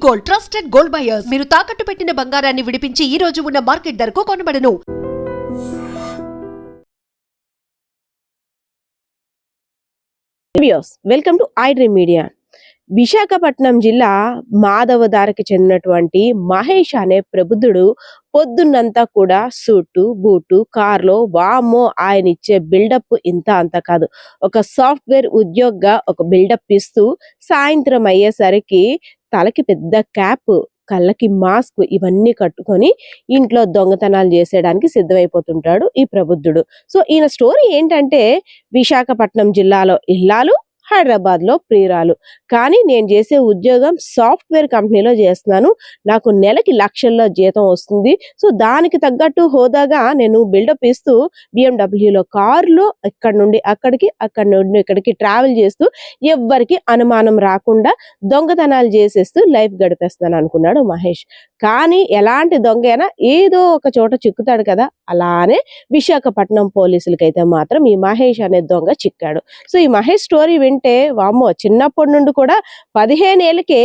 Gold, trusted gold buyers. మీరు తాకట్టు పెట్టిన బంగారాన్ని విడిపించి ఈ రోజు ఉన్న మార్కెట్ ధరకు కొనబడను. Welcome to iDream media. Visakhapatnam జిల్లా మాధవదారికి చెందినటువంటి మహేష్ అనే ప్రబుద్ధుడు పొద్దున్నంతా కూడా సూటు బూటు కార్లో వామ్మో ఆయన ఇచ్చే బిల్డప్ ఇంత అంత కాదు. ఒక సాఫ్ట్వేర్ ఉద్యోగిగా ఒక బిల్డప్ ఇస్తూ సాయంత్రం అయ్యేసరికి తలకి పెద్ద క్యాప్, కళ్ళకి మాస్క్ ఇవన్నీ కట్టుకొని ఇంట్లో దొంగతనాలు చేసేయడానికి సిద్ధమైపోతుంటాడు ఈ ప్రబుద్ధుడు. సో ఈయన స్టోరీ ఏంటంటే, విశాఖపట్నం జిల్లాలో ఇల్లాలు, హైదరాబాద్ లో ప్రియురాలు. కానీ నేను చేసే ఉద్యోగం సాఫ్ట్వేర్ కంపెనీలో చేస్తున్నాను, నాకు నెలకి లక్షల్లో జీతం వస్తుంది. సో దానికి తగ్గట్టు హోదాగా నేను బిల్డప్ ఇస్తూ BMW కారులో ఇక్కడ నుండి అక్కడికి, అక్కడి నుండి ఇక్కడికి ట్రావెల్ చేస్తూ ఎవ్వరికి అనుమానం రాకుండా దొంగతనాలు చేసేస్తూ లైఫ్ గడిపేస్తాను అనుకున్నాడు మహేష్. కానీ ఎలాంటి దొంగ అయినా ఏదో ఒక చోట చిక్కుతాడు కదా, అలానే విశాఖపట్నం పోలీసులకైతే మాత్రం ఈ మహేష్ అనే దొంగ చిక్కాడు. సో ఈ మహేష్ స్టోరీ వింటే వామ్మో, చిన్నప్పటి నుండి కూడా 15 ఏళ్ళకే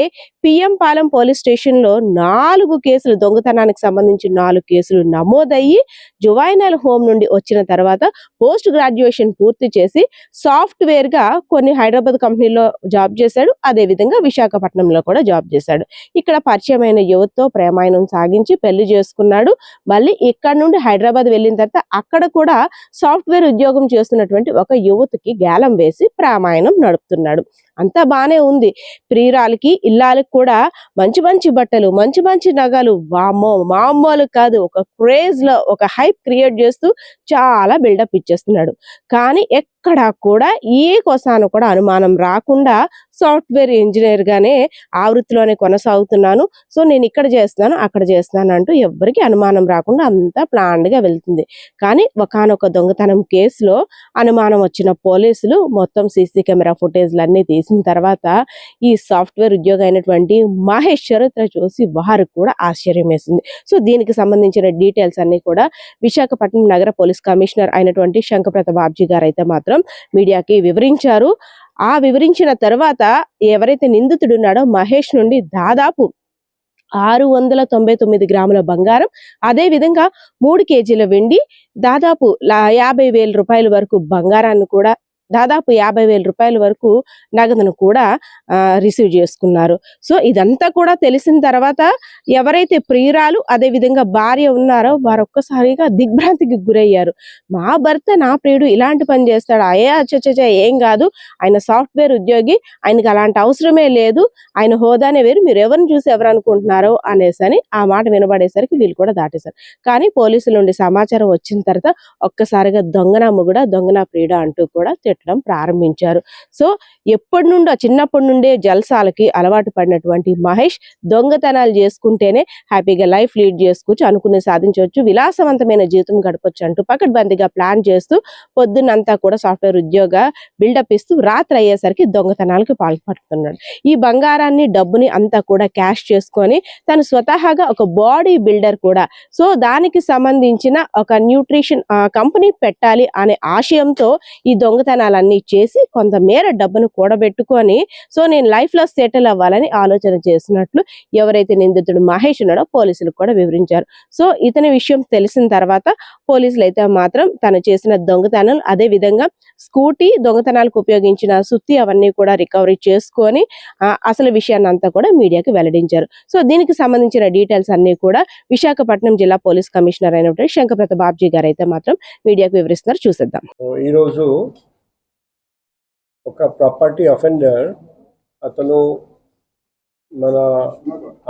పిఎం పాలెం పోలీస్ స్టేషన్ లో 4 కేసులు, దొంగతనానికి సంబంధించి 4 కేసులు నమోదయ్యి జువైనల్ హోమ్ నుండి వచ్చిన తర్వాత పోస్ట్ గ్రాడ్యుయేషన్ పూర్తి చేసి సాఫ్ట్వేర్ గా కొన్ని హైదరాబాద్ కంపెనీలో జాబ్ చేశాడు. అదే విధంగా విశాఖపట్నంలో కూడా జాబ్ చేశాడు. ఇక్కడ పరిచయమైన యువతతో ప్రేమాయణం సాగించి పెళ్లి చేసుకున్నాడు. మళ్ళీ ఇక్కడ నుండి హైదరాబాద్ వెళ్ళిన తర్వాత అక్కడ కూడా సాఫ్ట్వేర్ ఉద్యోగం చేస్తున్నటువంటి ఒక యువతికి గేలం వేసి ప్రేమాయణం నడుపుతున్నాడు. అంతా బానే ఉంది. ప్రియురాలకి ఇల్లాలకి కూడా మంచి మంచి బట్టలు, మంచి మంచి నగలు, వామ్మో మామూలు కాదు, ఒక క్రేజ్ లో ఒక హైప్ క్రియేట్ చేస్తూ చాలా బిల్డప్ ఇచ్చేస్తున్నాడు. కానీ ఎక్కడా కూడా ఏ కోసాను కూడా అనుమానం రాకుండా సాఫ్ట్వేర్ ఇంజనీర్ గానే ఆ వృత్తిలోనే కొనసాగుతున్నాను, సో నేను ఇక్కడ చేస్తున్నాను అక్కడ చేస్తున్నాను అంటూ ఎవ్వరికి అనుమానం రాకుండా అంతా ప్లాన్డ్ గా వెళ్తుంది. కానీ ఒకానొక దొంగతనం కేసులో అనుమానం వచ్చిన పోలీసులు మొత్తం సీసీ కెమెరా ఫుటేజ్లన్నీ తీసిన తర్వాత ఈ సాఫ్ట్వేర్ ఉద్యోగి అయినటువంటి మహేష్ చరిత్ర చూసి వారు కూడా ఆశ్చర్యం వేసింది. సో దీనికి సంబంధించిన డీటెయిల్స్ అన్ని కూడా విశాఖపట్నం నగర పోలీస్ కమిషనర్ అయినటువంటి శంకప్రతాప్ బాబ్జీ గారు అయితే మాత్రం మీడియాకి వివరించారు. ఆ వివరించిన తర్వాత ఎవరైతే నిందితుడు ఉన్నాడో మహేష్ నుండి దాదాపు 699 గ్రాముల బంగారం, అదే విధంగా 3 కేజీల వెండి, దాదాపు 50,000 రూపాయల వరకు బంగారాన్ని కూడా, దాదాపు 50,000 రూపాయల వరకు నగదును కూడా రిసీవ్ చేసుకున్నారు. సో ఇదంతా కూడా తెలిసిన తర్వాత ఎవరైతే ప్రియురాలు అదే విధంగా భార్య ఉన్నారో వారు ఒక్కసారిగా దిగ్భ్రాంతికి గురయ్యారు. మా భర్త నా ప్రియుడు ఇలాంటి పని చేస్తాడు, ఏం కాదు, ఆయన సాఫ్ట్వేర్ ఉద్యోగి, ఆయనకి అలాంటి అవసరమే లేదు, ఆయన హోదానే వేరు, మీరు ఎవరిని చూసి ఎవరు అనుకుంటున్నారో అనేసని ఆ మాట వినబడేసరికి వీళ్ళు కూడా దాటేశారు. కానీ పోలీసుల నుండి సమాచారం వచ్చిన తర్వాత ఒక్కసారిగా దొంగన మొగుడా, దొంగన ప్రియుడా అంటూ కూడా తిట్టడం ప్రారంభించారు. సో ఎప్పటి నుండో చిన్నప్పటి నుండే జల్సాలకి అలవాటు పడినటువంటి మహేష్ దొంగతనాలు చేసుకుంటేనే హ్యాపీగా లైఫ్ లీడ్ చేసుకోవచ్చు, అనుకుని సాధించవచ్చు, విలాసవంతమైన జీవితం గడపచ్చు అంటూ పకడ్బందీగా ప్లాన్ చేస్తూ పొద్దున్నంతా కూడా సాఫ్ట్వేర్ ఉద్యోగ బిల్డప్ ఇస్తూ రాత్రి అయ్యేసరికి దొంగతనాలకు పాల్పడుతున్నాడు. ఈ బంగారాన్ని డబ్బుని అంతా కూడా క్యాష్ చేసుకొని తను స్వతహాగా ఒక బాడీ బిల్డర్ కూడా, సో దానికి సంబంధించిన ఒక న్యూట్రిషన్ కంపెనీ పెట్టాలి అనే ఆశయంతో ఈ దొంగతనాలన్నీ చేసి కొంతమేర డబ్బును కూడబెట్టుకొని సో నేను లైఫ్ లో సెటిల్ అవ్వాలని ఆలోచన చేసినట్లు ఎవరైతే నిందితుడు మహేష్ ఉన్నాడో పోలీసులకు కూడా వివరించారు. సో ఇతని విషయం తెలిసిన తర్వాత పోలీసులు అయితే మాత్రం తను చేసిన దొంగతనాలు, అదే విధంగా స్కూటీ దొంగతనాలకు ఉపయోగించిన సుత్తి అవన్నీ కూడా రికవరీ చేసుకొని అసలు విషయాన్ని అంతా కూడా మీడియాకి వెల్లడించారు. సో దీనికి సంబంధించిన డీటెయిల్స్ అన్ని కూడా విశాఖపట్నం జిల్లా పోలీస్ కమిషనర్ అయినటువంటి శంకప్రతాప్ బాబ్జీ గారు అయితే మాత్రం మీడియాకు వివరిస్తున్నారు. చూసేద్దాం. ఈరోజు ఒక ప్రాపర్టీ అఫెండర్, అతను మన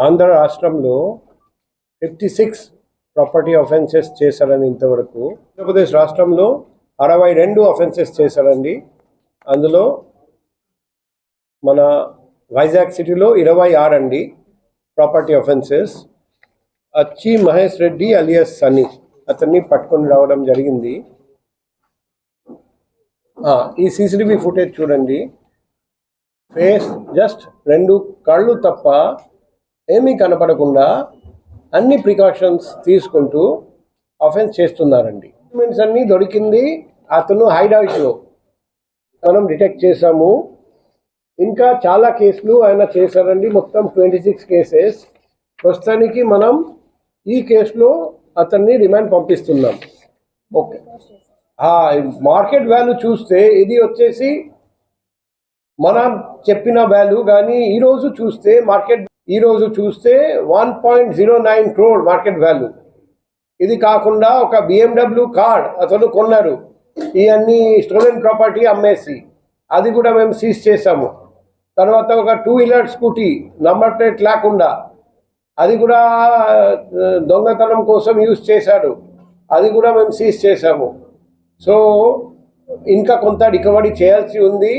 ఆంధ్ర రాష్ట్రంలో 56 ప్రాపర్టీ అఫెన్సెస్ చేశారని ఇంతవరకు, ఆంధ్రప్రదేశ్ రాష్ట్రంలో 62 అఫెన్సెస్ చేశారండి. అందులో మన వైజాగ్ సిటీలో 26 అండి ప్రాపర్టీ అఫెన్సెస్. అచ్చి మహేష్ రెడ్డి అలియాస్ సన్నీ అతన్ని పట్టుకొని రావడం జరిగింది. ఈ CCTV ఫుటేజ్ చూడండి. ఫేస్ జస్ట్ 2 కళ్ళు తప్ప ఏమీ కనపడకుండా అన్ని ప్రికాషన్స్ తీసుకుంటూ అఫెన్స్ చేస్తున్నారండి. డాక్యుమెంట్స్ అన్నీ దొరికింది. అతను హైడౌట్లో మనం డిటెక్ట్ చేసాము. ఇంకా చాలా కేసులు ఆయన చేశారండి, మొత్తం 26 కేసెస్. ప్రస్తుతానికి మనం ఈ కేసులో అతన్ని రిమాండ్ పంపిస్తున్నాం. ఓకే, మార్కెట్ వాల్యూ చూస్తే ఇది వచ్చేసి మనం చెప్పిన వాల్యూ, కానీ ఈరోజు చూస్తే 1.09 crore మార్కెట్ వాల్యూ. ఇది కాకుండా ఒక BMW కార్ అతను కొన్నారు, ఈ అన్ని స్టోలెన్ ప్రాపర్టీ అమ్మేసి, అది కూడా మేము సీజ్ చేసాము. తర్వాత ఒక 2-wheeler స్కూటీ నంబర్ ప్లేట్ లేకుండా, అది కూడా దొంగతనం కోసం యూజ్ చేశాడు, అది కూడా మేము సీజ్ చేసాము. సో ఇంకా కొంత రికవరీ చేయాల్సి ఉంది.